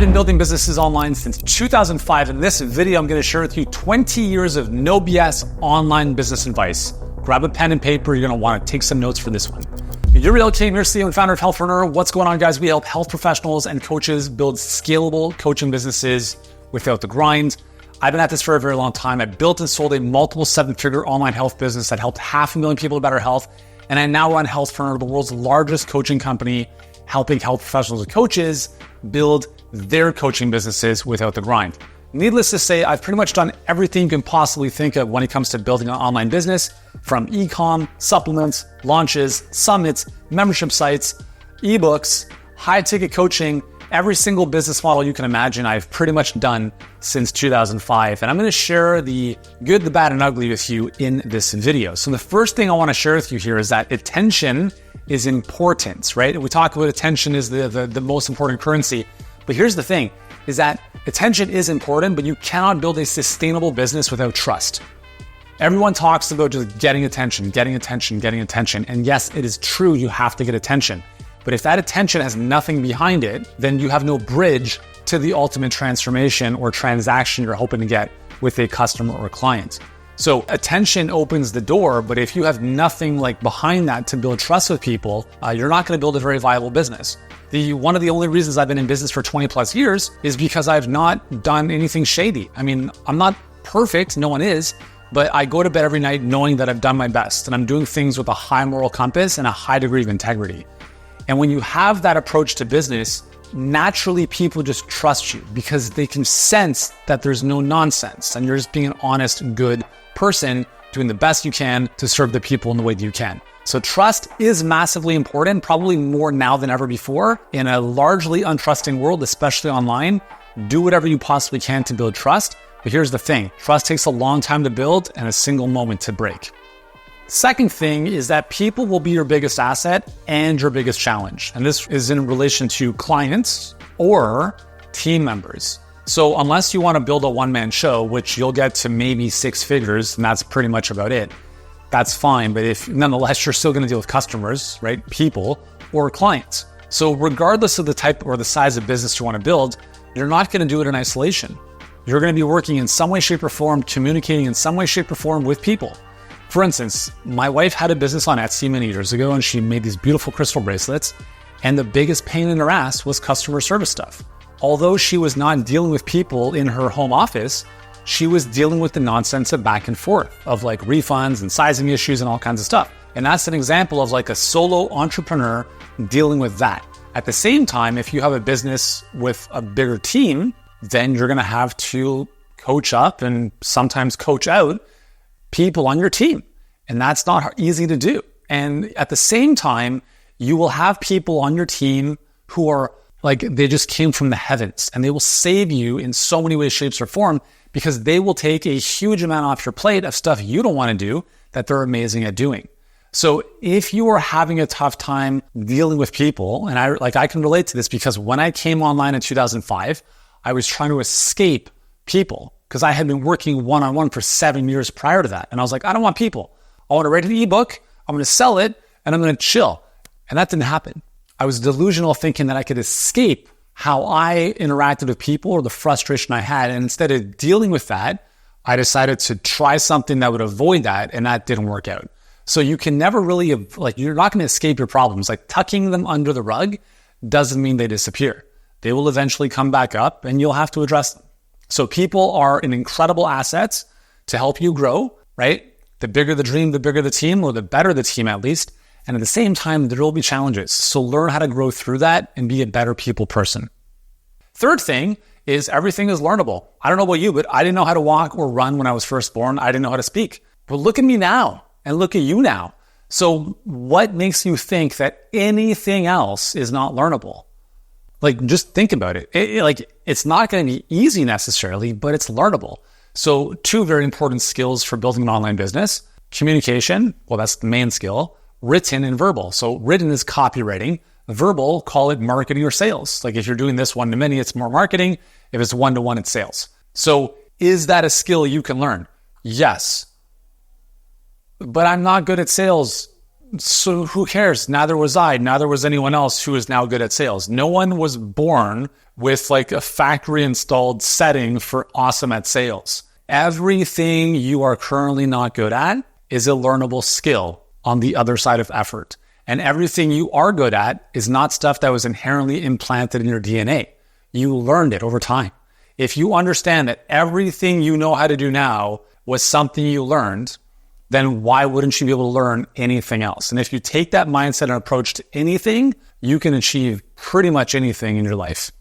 been building businesses online since 2005. In this video, I'm going to share with you 20 years of no BS online business advice. Grab a pen and paper. You're going to want to take some notes for this one. You're Real King, your CEO and founder of Healthpreneur. What's going on, guys? We help health professionals and coaches build scalable coaching businesses without the grind. I've been at this for a very long time. I built and sold a multiple seven-figure online health business that helped 500,000 people to better health. And I now run Healthpreneur, the world's largest coaching company, helping health professionals and coaches build their coaching businesses without the grind. Needless to say, I've pretty much done everything you can possibly think of when it comes to building an online business, from e-com, supplements, launches, summits, membership sites, ebooks, high-ticket coaching. Every single business model you can imagine, I've pretty much done since 2005. And I'm going to share the good, the bad, and ugly with you in this video. So the first thing I want to share with you here is that attention is important, right? We talk about attention is the most important currency. But here's the thing, is that attention is important, but you cannot build a sustainable business without trust. Everyone talks about just getting attention, getting attention, getting attention. And yes, it is true, you have to get attention. But if that attention has nothing behind it, then you have no bridge to the ultimate transformation or transaction you're hoping to get with a customer or client. So attention opens the door, but if you have nothing behind that to build trust with people, you're not going to build a very viable business. One of the only reasons I've been in business for 20 plus years is because I've not done anything shady. I mean, I'm not perfect, no one is, but I go to bed every night knowing that I've done my best and I'm doing things with a high moral compass and a high degree of integrity. And when you have that approach to business, naturally people just trust you because they can sense that there's no nonsense and you're just being an honest, good person doing the best you can to serve the people in the way that you can. So trust is massively important, probably more now than ever before. In a largely untrusting world, especially online, do whatever you possibly can to build trust. But here's the thing, trust takes a long time to build and a single moment to break. Second thing is that people will be your biggest asset and your biggest challenge. And this is in relation to clients or team members. So unless you want to build a one-man show, which you'll get to maybe 6 figures, and that's pretty much about it, that's fine. But if nonetheless, you're still going to deal with customers, right? People or clients. So regardless of the type or the size of business you want to build, you're not going to do it in isolation. You're going to be working in some way, shape, or form, communicating in some way, shape, or form with people. For instance, my wife had a business on Etsy many years ago, and she made these beautiful crystal bracelets. And the biggest pain in her ass was customer service stuff. Although she was not dealing with people in her home office, she was dealing with the nonsense of back and forth of refunds and sizing issues and all kinds of stuff. And that's an example of a solo entrepreneur dealing with that. At the same time, if you have a business with a bigger team, then you're going to have to coach up and sometimes coach out people on your team. And that's not easy to do. And at the same time, you will have people on your team who are they just came from the heavens and they will save you in so many ways, shapes, or form because they will take a huge amount off your plate of stuff you don't want to do that they're amazing at doing. So if you are having a tough time dealing with people, and I can relate to this because when I came online in 2005, I was trying to escape people because I had been working one-on-one for 7 years prior to that. And I was like, I don't want people. I want to write an ebook, I'm going to sell it, and I'm going to chill. And that didn't happen. I was delusional thinking that I could escape how I interacted with people or the frustration I had. And instead of dealing with that, I decided to try something that would avoid that, and that didn't work out. So you can never really, you're not going to escape your problems. Tucking them under the rug doesn't mean they disappear. They will eventually come back up and you'll have to address them. So people are an incredible asset to help you grow, right? The bigger the dream, the bigger the team, or the better the team at least. And at the same time, there will be challenges. So learn how to grow through that and be a better people person. Third thing is everything is learnable. I don't know about you, but I didn't know how to walk or run when I was first born. I didn't know how to speak. But look at me now and look at you now. So what makes you think that anything else is not learnable? Just think about it. It's not going to be easy necessarily, but it's learnable. So 2 very important skills for building an online business: communication, well, that's the main skill, written and verbal. So written is copywriting, verbal, call it marketing or sales. If you're doing this one-to-many, it's more marketing. If it's one-to-one, it's sales. So is that a skill you can learn? Yes. But I'm not good at sales. so who cares? Neither was I. Neither was anyone else who is now good at sales. No one was born with like a factory installed setting for awesome at sales. Everything you are currently not good at is a learnable skill on the other side of effort. And everything you are good at is not stuff that was inherently implanted in your DNA. You learned it over time. If you understand that everything you know how to do now was something you learned, then why wouldn't you be able to learn anything else? And if you take that mindset and approach to anything, you can achieve pretty much anything in your life.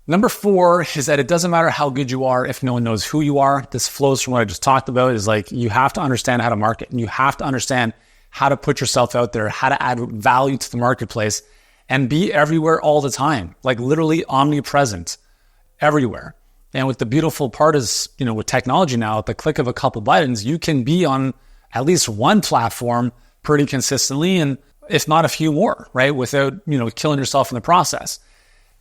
Number 4 is that it doesn't matter how good you are if no one knows who you are. This flows from what I just talked about, is like you have to understand how to market, and you have to understand how to put yourself out there, how to add value to the marketplace, and be everywhere all the time, like literally omnipresent everywhere. And what the beautiful part is, with technology now, at the click of a couple buttons, you can be on at least one platform pretty consistently, and if not a few more, right? Without, killing yourself in the process.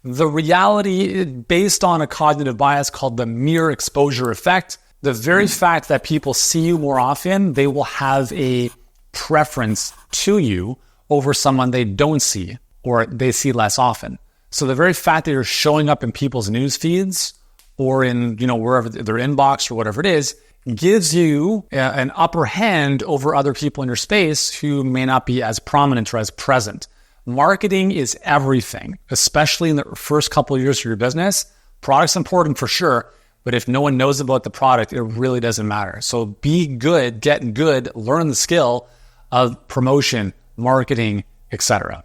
The reality, based on a cognitive bias called the mere exposure effect, the very fact that people see you more often, they will have a preference to you over someone they don't see or they see less often. So the very fact that you're showing up in people's news feeds or in, wherever their inbox or whatever it is, gives you an upper hand over other people in your space who may not be as prominent or as present. Marketing is everything, especially in the first couple of years of your business. Product's important for sure, but if no one knows about the product, it really doesn't matter. So be good, get good, learn the skill of promotion, marketing, etc.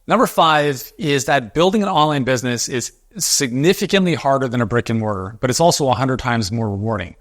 Number 5 is that building an online business is significantly harder than a brick and mortar, but it's also 100 times more rewarding.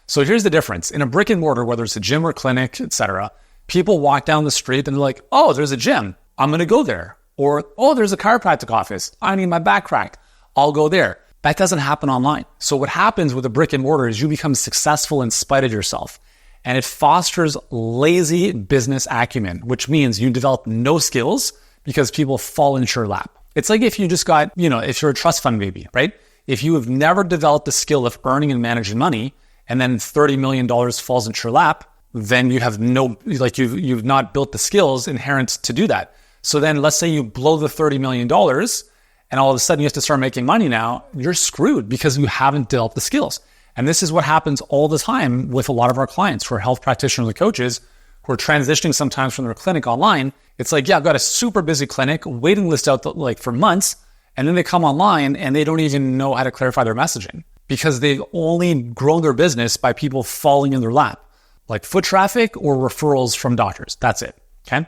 So here's the difference. In a brick and mortar, whether it's a gym or clinic, etc., people walk down the street and they're like, oh, there's a gym. I'm going to go there. Or, oh, there's a chiropractic office. I need my back cracked. I'll go there. That doesn't happen online. So what happens with a brick and mortar is you become successful in spite of yourself. And it fosters lazy business acumen, which means you develop no skills because people fall into your lap. It's like if you just got, if you're a trust fund baby, right? If you have never developed the skill of earning and managing money, and then $30 million falls into your lap, then you have you've not built the skills inherent to do that. So then let's say you blow the $30 million and all of a sudden you have to start making money now, you're screwed because you haven't developed the skills. And this is what happens all the time with a lot of our clients who are health practitioners and coaches who are transitioning sometimes from their clinic online. It's like, I've got a super busy clinic, waiting list out for months, and then they come online and they don't even know how to clarify their messaging because they've only grown their business by people falling in their lap, like foot traffic or referrals from doctors. That's it, okay?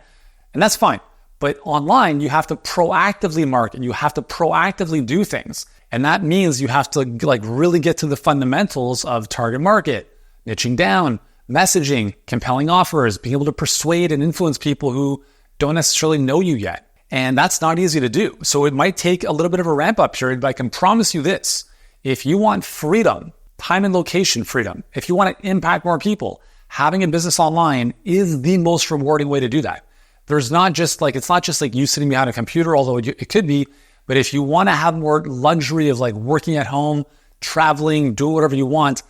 And that's fine. But online, you have to proactively market. You have to proactively do things. And that means you have to really get to the fundamentals of target market, niching down, messaging, compelling offers, being able to persuade and influence people who don't necessarily know you yet. And that's not easy to do. So it might take a little bit of a ramp up period, but I can promise you this. If you want freedom, time and location freedom, if you want to impact more people, having a business online is the most rewarding way to do that. There's not just it's not just like you sitting behind a computer, although it could be, but if you want to have more luxury of working at home, traveling, doing whatever you want,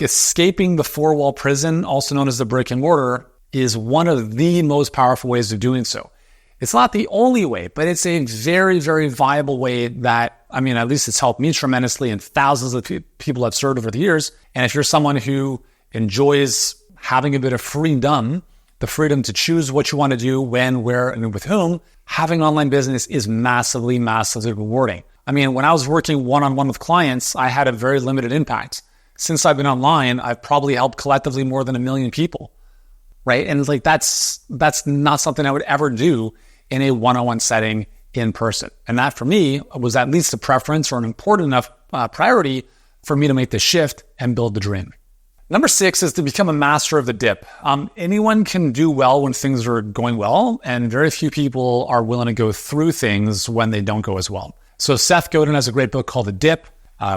escaping the 4-wall prison, also known as the brick and mortar, is one of the most powerful ways of doing so. It's not the only way, but it's a very, very viable way that, at least it's helped me tremendously and thousands of people I've served over the years. And if you're someone who enjoys having a bit of freedom, the freedom to choose what you want to do, when, where, and with whom, having an online business is massively, massively rewarding. When I was working one-on-one with clients, I had a very limited impact. Since I've been online, I've probably helped collectively more than 1 million people, right? And that's not something I would ever do in a one-on-one setting in person. And that for me was at least a preference or an important enough priority for me to make the shift and build the dream. Number 6 is to become a master of the dip. Anyone can do well when things are going well, and very few people are willing to go through things when they don't go as well. So Seth Godin has a great book called The Dip.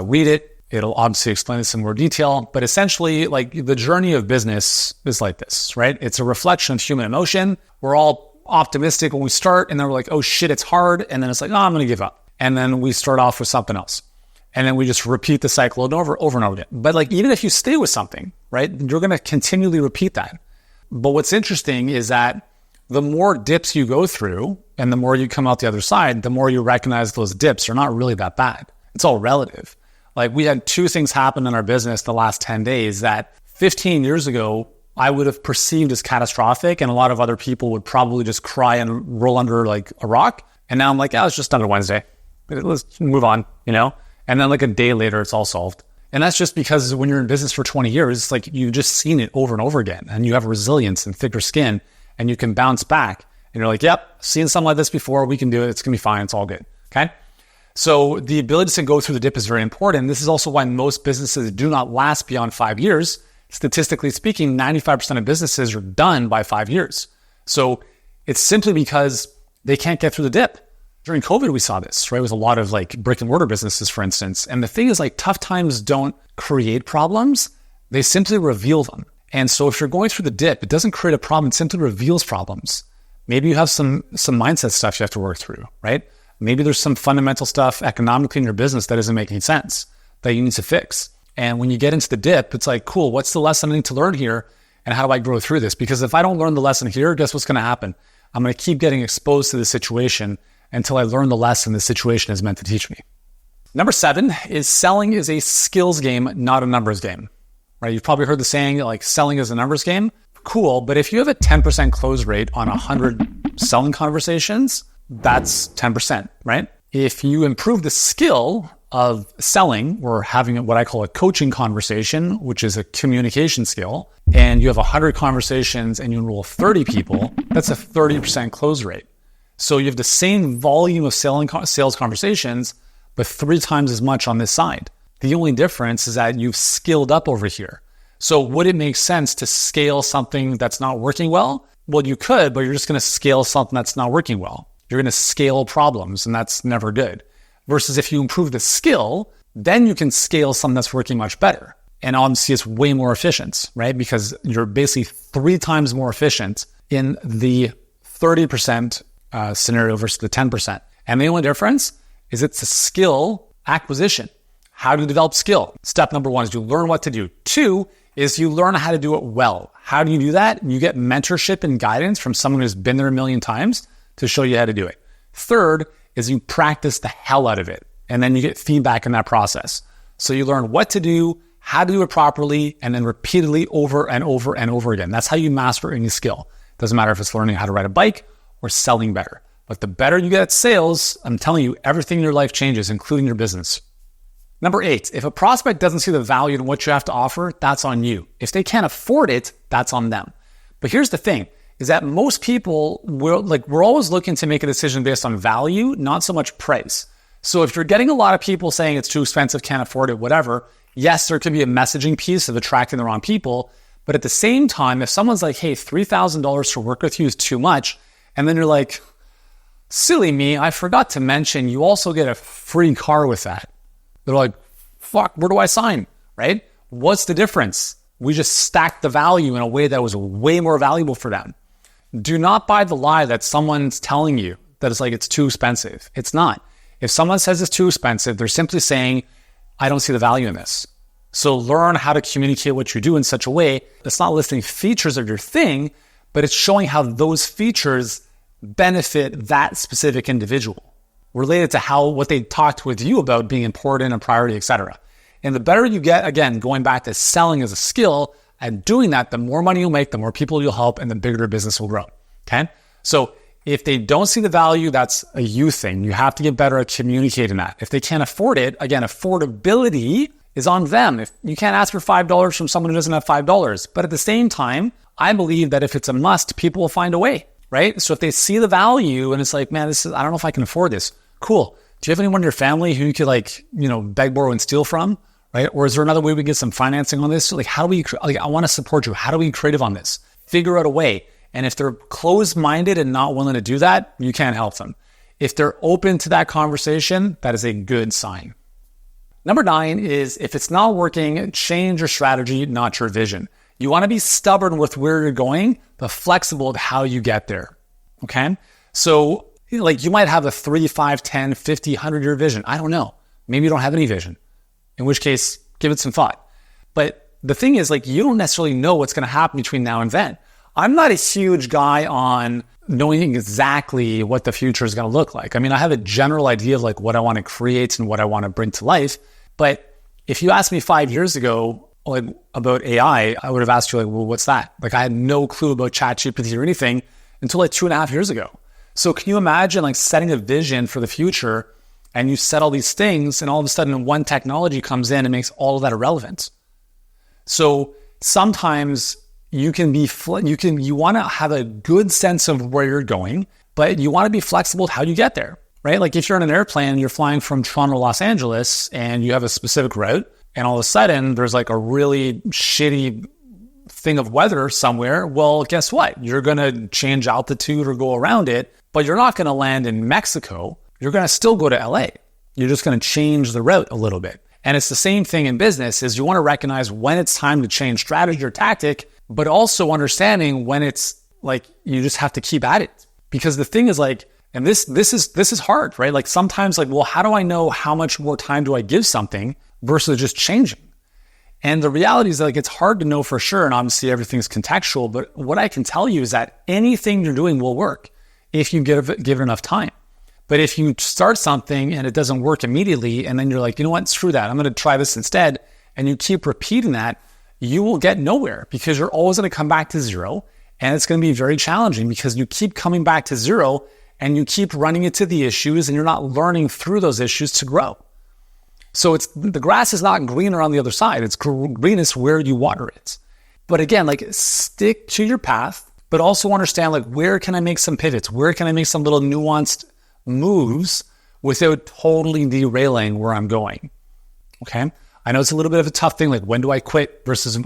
Read it. It'll obviously explain this in more detail, but essentially the journey of business is like this, right? It's a reflection of human emotion. We're all optimistic when we start, and then we're like, oh shit, it's hard. And then it's like, I'm going to give up. And then we start off with something else. And then we just repeat the cycle over and over again. But even if you stay with something, right, you're going to continually repeat that. But what's interesting is that The more dips you go through and the more you come out the other side, the more you recognize those dips are not really that bad. It's all relative. Like we had two things happen in our business the last 10 days that 15 years ago, I would have perceived as catastrophic, and a lot of other people would probably just cry and roll under like a rock. And now I'm like, it's just another Wednesday. Let's move on, And then like a day later, it's all solved. And that's just because when you're in business for 20 years, it's like you've just seen it over and over again, and you have resilience and thicker skin, and you can bounce back. And you're like, yep, seen something like this before. We can do it. It's going to be fine. It's all good. Okay. So the ability to go through the dip is very important. This is also why most businesses do not last beyond 5 years. Statistically speaking, 95% of businesses are done by 5 years. So it's simply because they can't get through the dip. During COVID, we saw this, right? With a lot of like brick and mortar businesses, for instance. And the thing is, like, tough times don't create problems. They simply reveal them. And so if you're going through the dip, it doesn't create a problem. It simply reveals problems. Maybe you have some mindset stuff you have to work through, right? Maybe there's some fundamental stuff economically in your business that isn't making sense that you need to fix. And when you get into the dip, it's like, cool, what's the lesson I need to learn here? And how do I grow through this? Because if I don't learn the lesson here, guess what's going to happen? I'm going to keep getting exposed to the situation until I learn the lesson the situation is meant to teach me. Number 7 is selling is a skills game, not a numbers game, right? You've probably heard the saying like selling is a numbers game. Cool. But if you have a 10% close rate on 100 selling conversations, that's 10%, right? If you improve the skill of selling or having what I call a coaching conversation, which is a communication skill, and you have 100 conversations and you enroll 30 people, that's a 30% close rate. So you have the same volume of sales conversations, but 3 times as much on this side. The only difference is that you've skilled up over here. So would it make sense to scale something that's not working well? Well, you could, but you're just going to scale something that's not working well. You're going to scale problems, and that's never good. Versus if you improve the skill, then you can scale something that's working much better. And obviously it's way more efficient, right? Because you're basically 3 times more efficient in the 30% scenario versus the 10%. And the only difference is it's a skill acquisition. How to develop skill. Step number 1 is you learn what to do. 2 is you learn how to do it well. How do you do that? You get mentorship and guidance from someone who's been there a million times to show you how to do it. 3rd is you practice the hell out of it, and then you get feedback in that process. So you learn what to do, how to do it properly, and then repeatedly over and over and over again. That's how you master any skill. Doesn't matter if it's learning how to ride a bike or selling better. But the better you get at sales, I'm telling you, everything in your life changes, including your business. Number 8, if a prospect doesn't see the value in what you have to offer, that's on you. If they can't afford it, that's on them. But here's the thing, is that most people, we're always looking to make a decision based on value, not so much price. So if you're getting a lot of people saying it's too expensive, can't afford it, whatever, yes, there could be a messaging piece of attracting the wrong people. But at the same time, if someone's like, hey, $3,000 to work with you is too much, and then you're like, silly me, I forgot to mention you also get a free car with that. They're like, fuck, where do I sign, right? What's the difference? We just stacked the value in a way that was way more valuable for them. Do not buy the lie that someone's telling you that it's like it's too expensive. It's not. If someone says it's too expensive, they're simply saying, I don't see the value in this. So learn how to communicate what you do in such a way that's not listing features of your thing, but it's showing how those features benefit that specific individual related to what they talked with you about being important and priority, etc. And the better you get, again, going back to selling as a skill, and doing that, the more money you'll make, the more people you'll help, and the bigger your business will grow. Okay? So if they don't see the value, that's a you thing. You have to get better at communicating that. If they can't afford it, again, affordability is on them. If you can't ask for $5 from someone who doesn't have $5. But at the same time, I believe that if it's a must, people will find a way, right? So if they see the value and it's like, man, I don't know if I can afford this. Cool. Do you have anyone in your family who you could beg, borrow, and steal from? Right? Or is there another way we can get some financing on this? How do we, I want to support you. How do we be creative on this? Figure out a way. And if they're closed-minded and not willing to do that, you can't help them. If they're open to that conversation, that is a good sign. Number 9 is if it's not working, change your strategy, not your vision. You want to be stubborn with where you're going, but flexible with how you get there. Okay? So you might have a 3, 5, 10, 50, 100-year vision. I don't know. Maybe you don't have any vision. In which case, give it some thought. But the thing is, you don't necessarily know what's going to happen between now and then. I'm not a huge guy on knowing exactly what the future is going to look like. I mean, I have a general idea of like what I want to create and what I want to bring to life. But if you asked me 5 years ago, like about AI, I would have asked you like, well, what's that? Like I had no clue about ChatGPT or anything until like 2.5 years ago. So can you imagine like setting a vision for the future and you set all these things and all of a sudden one technology comes in and makes all of that irrelevant? So sometimes you want to have a good sense of where you're going, but you want to be flexible with how you get there, right? Like if you're in an airplane and you're flying from Toronto to Los Angeles and you have a specific route and all of a sudden there's like a really shitty thing of weather somewhere, well, guess what? You're going to change altitude or go around it, but you're not going to land in Mexico. You're going to still go to LA. You're just going to change the route a little bit. And it's the same thing in business is you want to recognize when it's time to change strategy or tactic, but also understanding when it's like, you just have to keep at it. Because the thing is like, and this is hard, right? Like sometimes like, well, how do I know how much more time do I give something versus just changing? And the reality is like, it's hard to know for sure. And obviously everything's contextual, but what I can tell you is that anything you're doing will work if you give it enough time. But if you start something and it doesn't work immediately, and then you're like, you know what, screw that, I'm going to try this instead. And you keep repeating that, you will get nowhere because you're always going to come back to zero. And it's going to be very challenging because you keep coming back to zero and you keep running into the issues and you're not learning through those issues to grow. So the grass is not greener on the other side. It's greenest where you water it. But again, like stick to your path, but also understand like, where can I make some pivots? Where can I make some little nuanced moves without totally derailing where I'm going? Okay. I know it's a little bit of a tough thing. Like when do I quit versus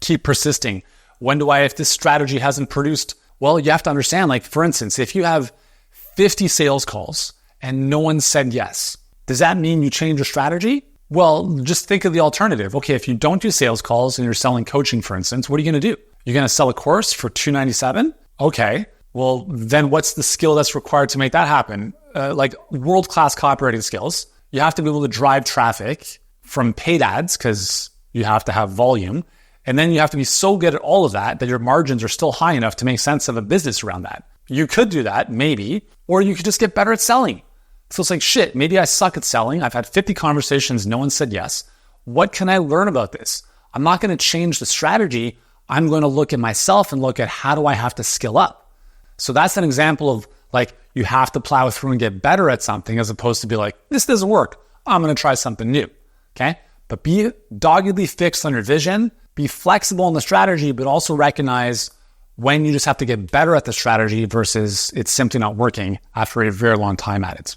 keep persisting? When do I, if this strategy hasn't produced? Well, you have to understand, like for instance, if you have 50 sales calls and no one said yes, does that mean you change your strategy? Well, just think of the alternative. Okay, if you don't do sales calls and you're selling coaching, for instance, what are you going to do? You're going to sell a course for $297? Okay. Well, then what's the skill that's required to make that happen? Like world-class copywriting skills. You have to be able to drive traffic from paid ads because you have to have volume. And then you have to be so good at all of that your margins are still high enough to make sense of a business around that. You could do that, maybe, or you could just get better at selling. So it's like, shit, maybe I suck at selling. I've had 50 conversations. No one said yes. What can I learn about this? I'm not going to change the strategy. I'm going to look at myself and look at how do I have to skill up? So that's an example of like, you have to plow through and get better at something as opposed to be like, this doesn't work. I'm going to try something new. Okay. But be doggedly fixed on your vision, be flexible in the strategy, but also recognize when you just have to get better at the strategy versus it's simply not working after a very long time at it.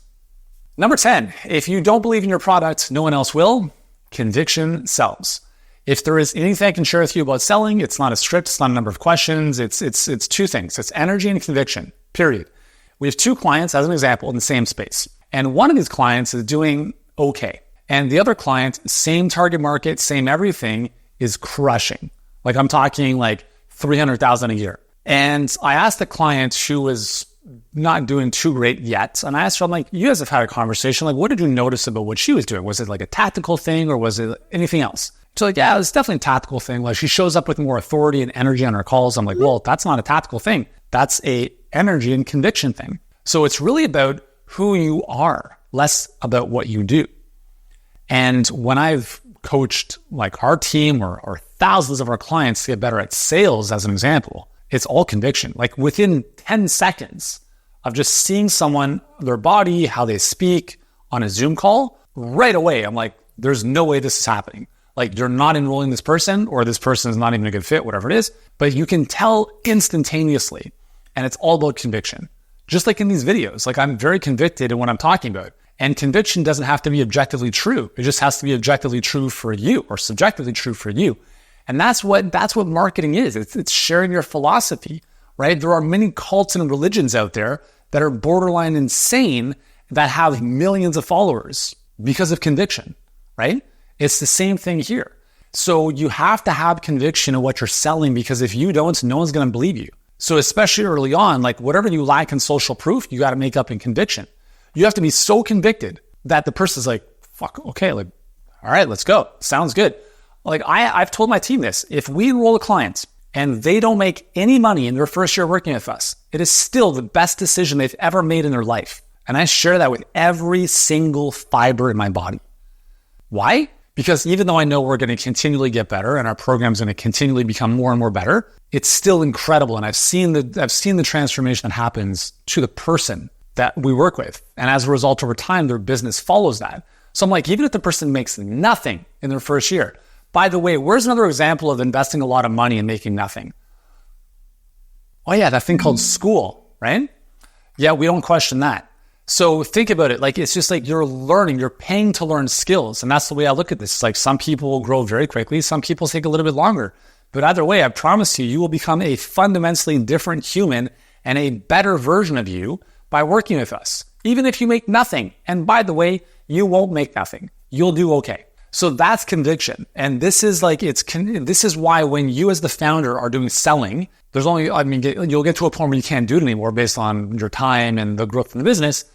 Number 10, if you don't believe in your product, no one else will. Conviction sells. If there is anything I can share with you about selling, it's not a script, it's not a number of questions. It's two things. It's energy and conviction, period. We have 2 clients, as an example, in the same space. And one of these clients is doing okay. And the other client, same target market, same everything, is crushing. Like I'm talking like 300,000 a year. And I asked the client who was not doing too great yet. And I asked her, I'm like, you guys have had a conversation. Like, what did you notice about what she was doing? Was it like a tactical thing or was it anything else? She's like, yeah, it was definitely a tactical thing. Like she shows up with more authority and energy on her calls. I'm like, well, that's not a tactical thing. That's a energy and conviction thing. So it's really about who you are, less about what you do. And when I've coached like our team or thousands of our clients to get better at sales, as an example, it's all conviction. Like within 10 seconds of just seeing someone, their body, how they speak on a Zoom call, right away, I'm like, there's no way this is happening. Like you're not enrolling this person or this person is not even a good fit, whatever it is, but you can tell instantaneously. And it's all about conviction. Just like in these videos, like I'm very convicted in what I'm talking about. And conviction doesn't have to be objectively true. It just has to be objectively true for you or subjectively true for you. And that's what marketing is. It's sharing your philosophy, right? There are many cults and religions out there that are borderline insane that have millions of followers because of conviction, right? It's the same thing here. So you have to have conviction in what you're selling because if you don't, no one's going to believe you. So especially early on, like whatever you lack in social proof, you got to make up in conviction. You have to be so convicted that the person's like, fuck, okay, like, all right, let's go. Sounds good. Like I've told my team this, if we enroll a client and they don't make any money in their first year working with us, It is still the best decision they've ever made in their life. And I share that with every single fiber in my body. Why? Because even though I know we're going to continually get better and our program's going to continually become more and more better, it's still incredible. And I've seen the transformation that happens to the person that we work with. And as a result, over time, their business follows that. So I'm like, even if the person makes nothing in their first year, by the way, where's another example of investing a lot of money and making nothing? Oh yeah, that thing called school, right? Yeah, we don't question that. So think about it. Like, it's just like you're learning, you're paying to learn skills. And that's the way I look at this. Like, some people will grow very quickly. Some people take a little bit longer. But either way, I promise you, you will become a fundamentally different human and a better version of you by working with us, even if you make nothing. And by the way, you won't make nothing. You'll do okay. So that's conviction. And this is like, this is why when you as the founder are doing selling, you'll get to a point where you can't do it anymore based on your time and the growth in the business.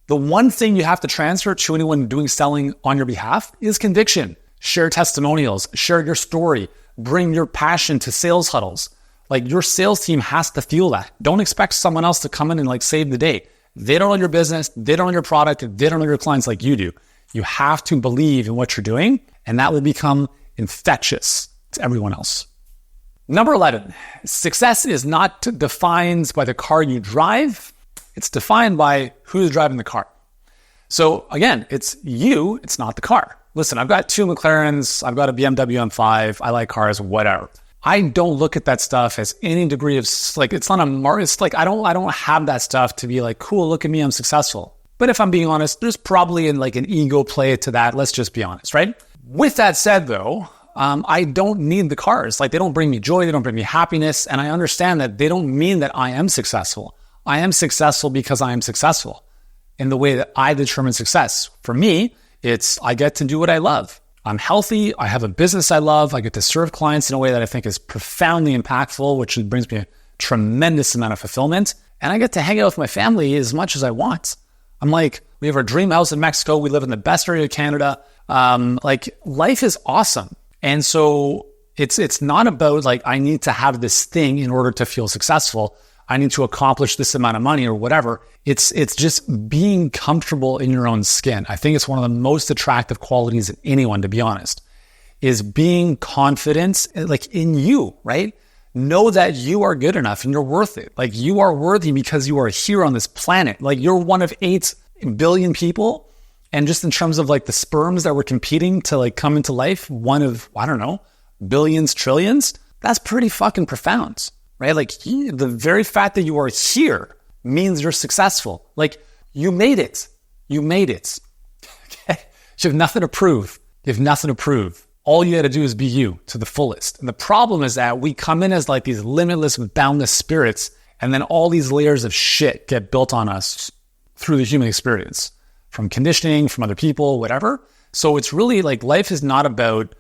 The one thing you have to transfer to anyone doing selling on your behalf is conviction. Share testimonials, share your story, bring your passion to sales huddles. Like, your sales team has to feel that. Don't expect someone else to come in and like save the day. They don't know your business. They don't know your product. They don't know your clients like you do. You have to believe in what you're doing, and that will become infectious to everyone else. Number 11, success is not defined by the car you drive. It's defined by who's driving the car. So again, it's you, it's not the car. Listen, I've got 2 McLarens, I've got a BMW M5, I like cars, whatever. I don't look at that stuff as any degree of like, it's like, I don't have that stuff to be like, cool, look at me, I'm successful. But if I'm being honest, there's probably an ego play to that. Let's just be honest, right? With that said though, I don't need the cars. Like, they don't bring me joy, they don't bring me happiness. And I understand that they don't mean that I am successful. I am successful because I am successful in the way that I determine success. For me, it's I get to do what I love. I'm healthy. I have a business I love. I get to serve clients in a way that I think is profoundly impactful, which brings me a tremendous amount of fulfillment. And I get to hang out with my family as much as I want. I'm like, we have our dream house in Mexico. We live in the best area of Canada. Like, life is awesome. And so it's not about like, I need to have this thing in order to feel successful. I need to accomplish this amount of money or whatever. It's just being comfortable in your own skin. I think it's one of the most attractive qualities in anyone, to be honest, is being confident like in you, right? Know that you are good enough and you're worth it. Like, you are worthy because you are here on this planet. Like, you're one of 8 billion people. And just in terms of like the sperms that were competing to like come into life, one of, I don't know, billions, trillions, that's pretty fucking profound, right? Like, the very fact that you are here means you're successful. Like, you made it. You made it. Okay? You have nothing to prove. You have nothing to prove. All you got to do is be you to the fullest. And the problem is that we come in as like these limitless, boundless spirits, and then all these layers of shit get built on us through the human experience, from conditioning, from other people, whatever. So it's really like, life is not about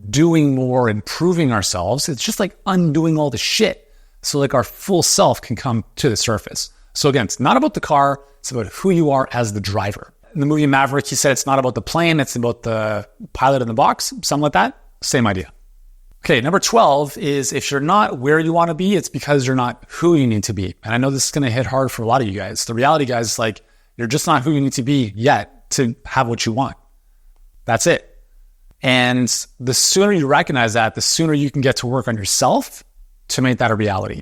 doing more and proving ourselves. It's just like undoing all the shit so like our full self can come to the surface. So again, it's not about the car. It's about who you are as the driver. In the movie Maverick, he said it's not about the plane. It's about the pilot in the box, something like that. Same idea. Okay, number 12 is if you're not where you want to be, it's because you're not who you need to be. And I know this is going to hit hard for a lot of you guys. The reality, guys, is like, you're just not who you need to be yet to have what you want. That's it. And the sooner you recognize that, the sooner you can get to work on yourself to make that a reality.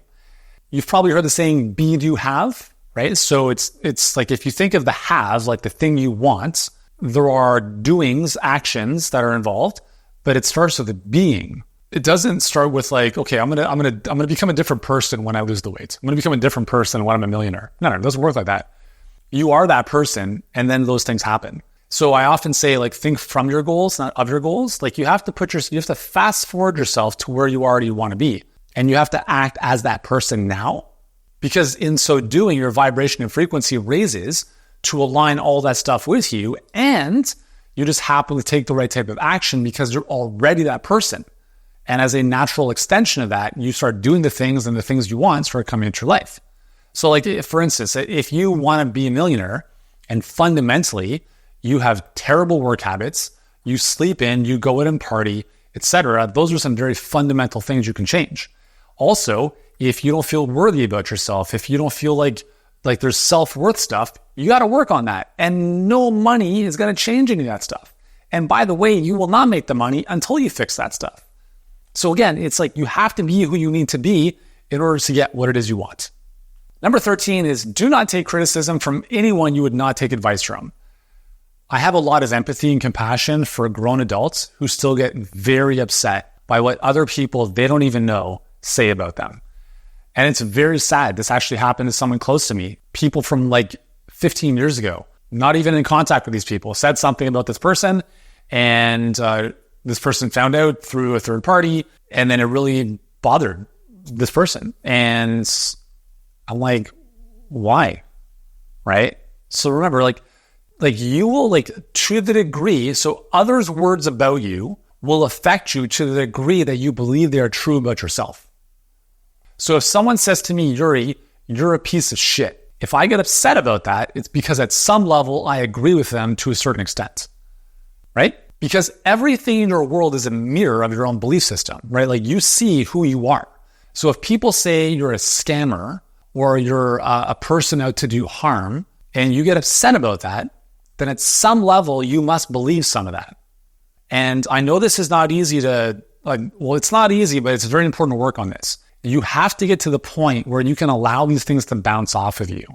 You've probably heard the saying, be, do, have, right? So it's like, if you think of the have, like the thing you want, there are doings, actions that are involved, but it starts with the being. It doesn't start with like, okay, I'm gonna become a different person when I lose the weight. I'm gonna become a different person when I'm a millionaire. No, it doesn't work like that. You are that person, and then those things happen. So I often say, like, think from your goals, not of your goals. Like, you have to fast forward yourself to where you already want to be. And you have to act as that person now, because in so doing, your vibration and frequency raises to align all that stuff with you. And you just happen to take the right type of action because you're already that person. And as a natural extension of that, you start doing the things, and the things you want start coming into your life. So like, for instance, if you want to be a millionaire and fundamentally you have terrible work habits, you sleep in, you go out and party, etc., those are some very fundamental things you can change. Also, if you don't feel worthy about yourself, if you don't feel like there's self-worth stuff, you got to work on that. And no money is going to change any of that stuff. And by the way, you will not make the money until you fix that stuff. So again, it's like you have to be who you need to be in order to get what it is you want. Number 13 is do not take criticism from anyone you would not take advice from. I have a lot of empathy and compassion for grown adults who still get very upset by what other people they don't even know say about them. And it's very sad. This actually happened to someone close to me. People from like 15 years ago, not even in contact with these people, said something about this person, and this person found out through a third party, and then it really bothered this person. And I'm like, why? Right? So remember, like you will, to the degree, so others' words about you will affect you to the degree that you believe they are true about yourself. So if someone says to me, Yuri, you're a piece of shit, if I get upset about that, it's because at some level I agree with them to a certain extent, right? Because everything in your world is a mirror of your own belief system, right? Like you see who you are. So if people say you're a scammer or you're a person out to do harm and you get upset about that, then at some level you must believe some of that. And I know this is not easy to, it's not easy, but it's very important to work on this. You have to get to the point where you can allow these things to bounce off of you.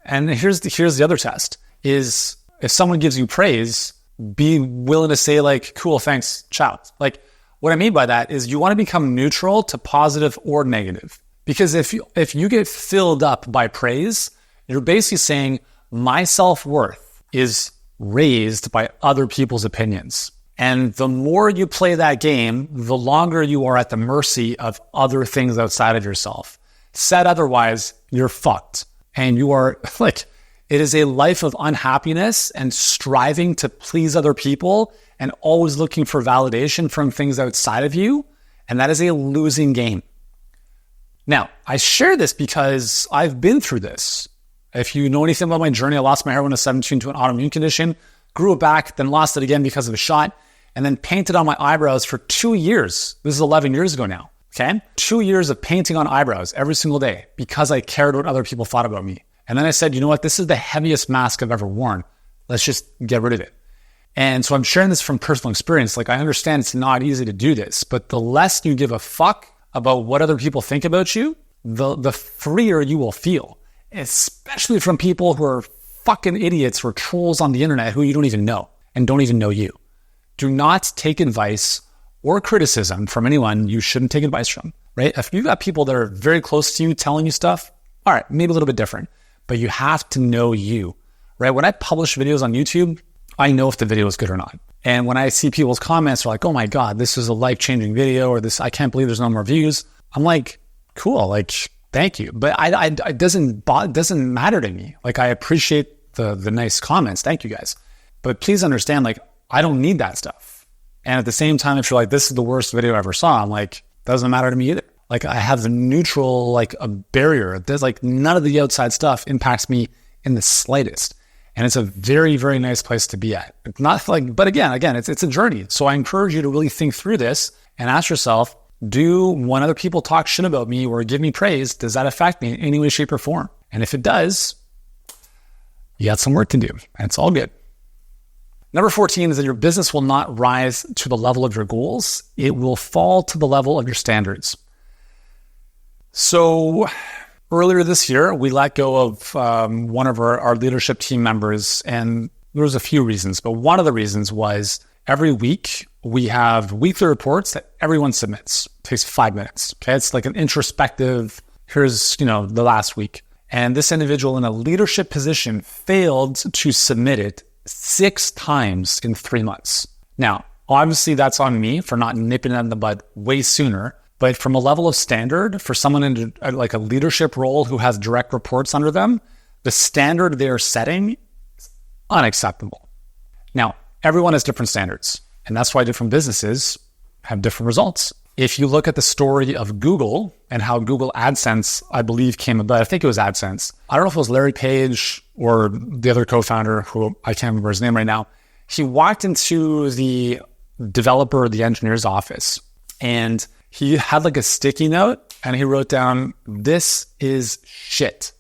And here's the other test is if someone gives you praise, be willing to say like, cool, thanks, ciao. Like what I mean by that is you want to become neutral to positive or negative. Because if you get filled up by praise, you're basically saying my self-worth is raised by other people's opinions. And the more you play that game, the longer you are at the mercy of other things outside of yourself. Said otherwise, you're fucked. And you are it is a life of unhappiness and striving to please other people and always looking for validation from things outside of you. And that is a losing game. Now, I share this because I've been through this. If you know anything about my journey, I lost my hair when I was 17 to an autoimmune condition, grew it back, then lost it again because of a shot, and then painted on my eyebrows for 2 years. This is 11 years ago now, okay? 2 years of painting on eyebrows every single day because I cared what other people thought about me. And then I said, you know what? This is the heaviest mask I've ever worn. Let's just get rid of it. And so I'm sharing this from personal experience. Like I understand it's not easy to do this, but the less you give a fuck about what other people think about you, the freer you will feel, especially from people who are fucking idiots or trolls on the internet who you don't even know and don't even know you. Do not take advice or criticism from anyone you shouldn't take advice from, right? If you've got people that are very close to you telling you stuff, all right, maybe a little bit different, but you have to know you, right? When I publish videos on YouTube, I know if the video is good or not. And when I see people's comments are like, oh my God, this is a life-changing video, or this, I can't believe there's no more views. I'm like, cool, like, thank you. But it doesn't matter to me. Like, I appreciate the nice comments. Thank you guys. But please understand, like, I don't need that stuff. And at the same time, if you're like, this is the worst video I ever saw, I'm like, doesn't matter to me either. Like I have a neutral, like a barrier. There's like none of the outside stuff impacts me in the slightest. And it's a very, very nice place to be at. It's not like, but again, it's a journey. So I encourage you to really think through this and ask yourself, when other people talk shit about me or give me praise, does that affect me in any way, shape, or form? And if it does, you got some work to do. And it's all good. Number 14 is that your business will not rise to the level of your goals. It will fall to the level of your standards. So earlier this year, we let go of one of our leadership team members, and there was a few reasons, but one of the reasons was every week we have weekly reports that everyone submits. It takes 5 minutes. Okay, it's like an introspective. Here's the last week, and this individual in a leadership position failed to submit it 6 times in 3 months. Now, obviously, that's on me for not nipping it in the bud way sooner. But from a level of standard, for someone in like a leadership role who has direct reports under them, the standard they're setting is unacceptable. Now, everyone has different standards, and that's why different businesses have different results. If you look at the story of Google and how Google AdSense, I believe, came about, I think it was AdSense. I don't know if it was Larry Page or the other co-founder, who I can't remember his name right now. He walked into the developer, the engineer's office, and He had like a sticky note and he wrote down, "This is shit."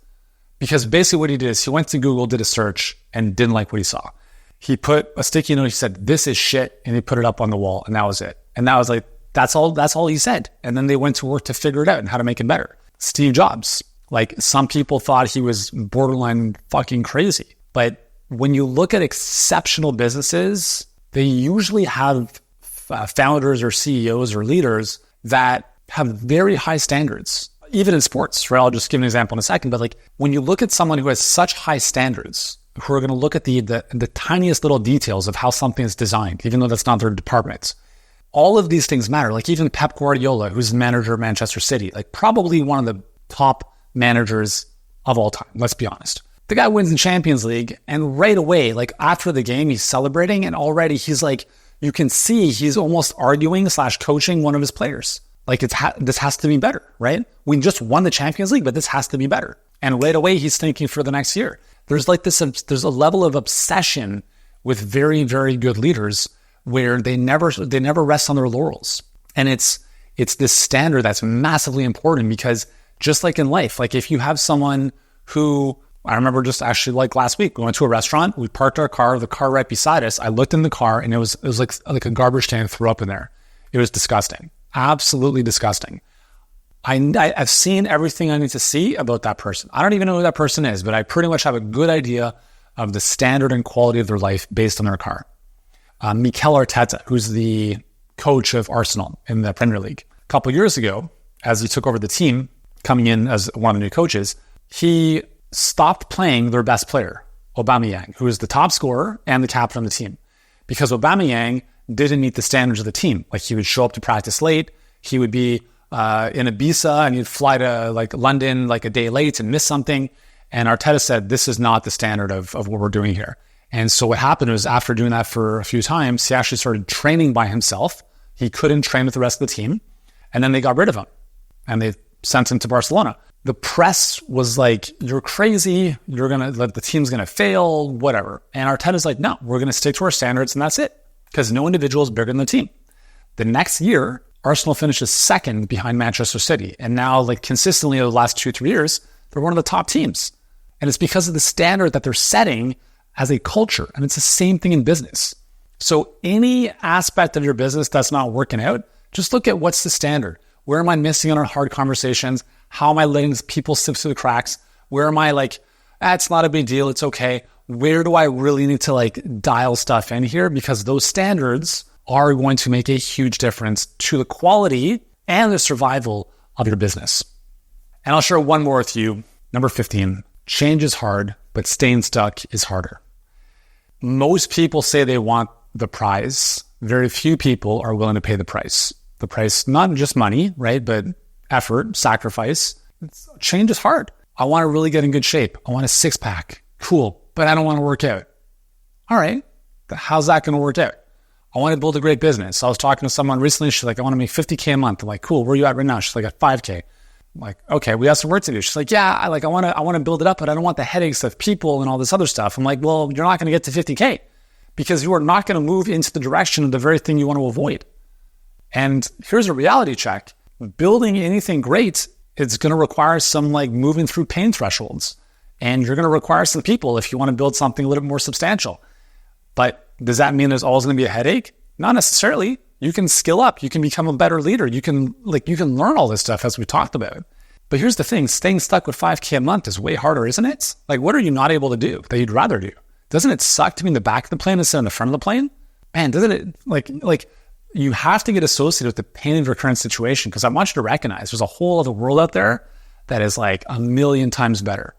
Because basically what he did is he went to Google, did a search, and didn't like what he saw. He put a sticky note, he said, "This is shit," and he put it up on the wall, and that was it. And that was like, that's all he said. And then they went to work to figure it out and how to make it better. Steve Jobs, like some people thought he was borderline fucking crazy. But when you look at exceptional businesses, they usually have founders or CEOs or leaders that have very high standards, even in sports, right? I'll just give an example in a second. But like when you look at someone who has such high standards, who are going to look at the tiniest little details of how something is designed, even though that's not their department, all of these things matter. Like even Pep Guardiola, who's the manager of Manchester City, like probably one of the top managers of all time. Let's be honest. The guy wins the Champions League, and right away, like after the game, he's celebrating, and already he's like, you can see he's almost arguing / coaching one of his players. Like this has to be better, right? We just won the Champions League, but this has to be better. And right away, he's thinking for the next year. There's like this, there's a level of obsession with very, very good leaders where they never rest on their laurels. And it's this standard that's massively important because just like in life, like if you have someone who, I remember just actually like last week, we went to a restaurant, we parked our car, the car right beside us. I looked in the car and it was like a garbage can threw up in there. It was disgusting. Absolutely disgusting. I've seen everything I need to see about that person. I don't even know who that person is, but I pretty much have a good idea of the standard and quality of their life based on their car. Mikel Arteta, who's the coach of Arsenal in the Premier League. A couple years ago, as he took over the team, coming in as one of the new coaches, he stopped playing their best player, Aubameyang, who is the top scorer and the captain of the team, because Aubameyang didn't meet the standards of the team. Like he would show up to practice late, he would be in Ibiza and he'd fly to like London like a day late and miss something. And Arteta said, this is not the standard of what we're doing here. And so what happened was after doing that for a few times, he actually started training by himself. He couldn't train with the rest of the team. And then they got rid of him and they sent him to Barcelona. The press was like, you're crazy. The team's going to fail, whatever. And Arteta's like, no, we're going to stick to our standards and that's it. Because no individual is bigger than the team. The next year, Arsenal finishes second behind Manchester City. And now like consistently over the last 2-3 years, they're one of the top teams. And it's because of the standard that they're setting as a culture. And it's the same thing in business. So any aspect of your business that's not working out, just look at what's the standard. Where am I missing on our hard conversations? How am I letting people slip through the cracks? Where am I like, it's not a big deal, it's okay. Where do I really need to like dial stuff in here? Because those standards are going to make a huge difference to the quality and the survival of your business. And I'll share one more with you. Number 15, change is hard, but staying stuck is harder. Most people say they want the prize. Very few people are willing to pay the price. The price, not just money, right? But effort, sacrifice. Change is hard. I want to really get in good shape. I want a six pack. Cool. But I don't want to work out. All right. How's that going to work out? I want to build a great business. I was talking to someone recently. She's like, I want to make $50K a month. I'm like, cool. Where are you at right now? She's like, at $5K. I'm like, okay, we have some work to do. She's like, yeah, I want to build it up, but I don't want the headaches of people and all this other stuff. I'm like, well, you're not going to get to 50K because you are not going to move into the direction of the very thing you want to avoid. And here's a reality check. Building anything great, it's going to require some like moving through pain thresholds. And you're going to require some people if you want to build something a little bit more substantial. But does that mean there's always going to be a headache? Not necessarily. You can skill up. You can become a better leader. You can learn all this stuff as we talked about. But here's the thing. Staying stuck with $5K a month is way harder, isn't it? Like, what are you not able to do that you'd rather do? Doesn't it suck to be in the back of the plane instead of in the front of the plane? Man, doesn't it like you have to get associated with the pain of your current situation because I want you to recognize there's a whole other world out there that is like a million times better.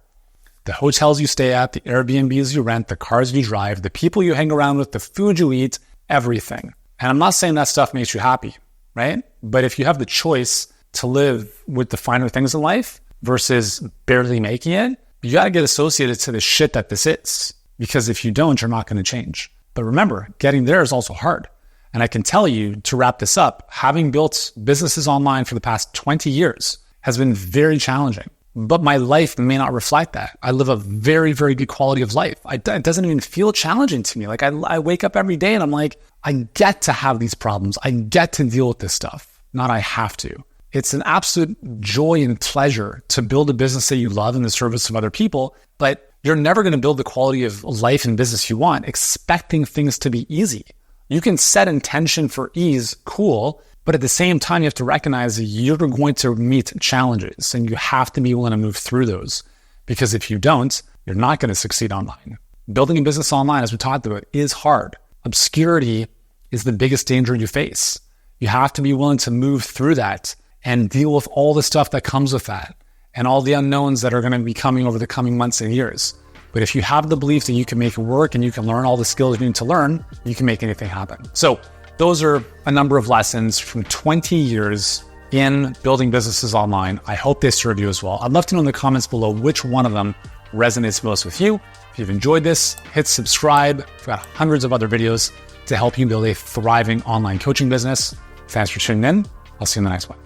The hotels you stay at, the Airbnbs you rent, the cars you drive, the people you hang around with, the food you eat, everything. And I'm not saying that stuff makes you happy, right? But if you have the choice to live with the finer things in life versus barely making it, you got to get associated to the shit that this is. Because if you don't, you're not going to change. But remember, getting there is also hard. And I can tell you, to wrap this up, having built businesses online for the past 20 years has been very challenging. But my life may not reflect that. I live a very, very good quality of life. It doesn't even feel challenging to me. Like I wake up every day and I'm like, I get to have these problems. I get to deal with this stuff. not I have to. It's an absolute joy and pleasure to build a business that you love in the service of other people, but you're never going to build the quality of life and business you want expecting things to be easy. You can set intention for ease, cool, but at the same time, you have to recognize that you're going to meet challenges and you have to be willing to move through those, because if you don't, you're not going to succeed online. Building a business online, as we talked about, is hard. Obscurity is the biggest danger you face. You have to be willing to move through that and deal with all the stuff that comes with that and all the unknowns that are going to be coming over the coming months and years. But if you have the belief that you can make it work and you can learn all the skills you need to learn, you can make anything happen. So those are a number of lessons from 20 years in building businesses online. I hope they serve you as well. I'd love to know in the comments below which one of them resonates most with you. If you've enjoyed this, hit subscribe. We've got hundreds of other videos to help you build a thriving online coaching business. Thanks for tuning in. I'll see you in the next one.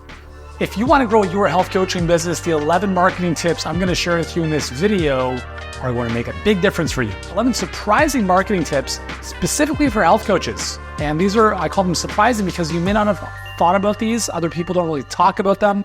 If you want to grow your health coaching business, the 11 marketing tips I'm going to share with you in this video are going to make a big difference for you. 11 surprising marketing tips specifically for health coaches. And these are, I call them surprising because you may not have thought about these. Other people don't really talk about them.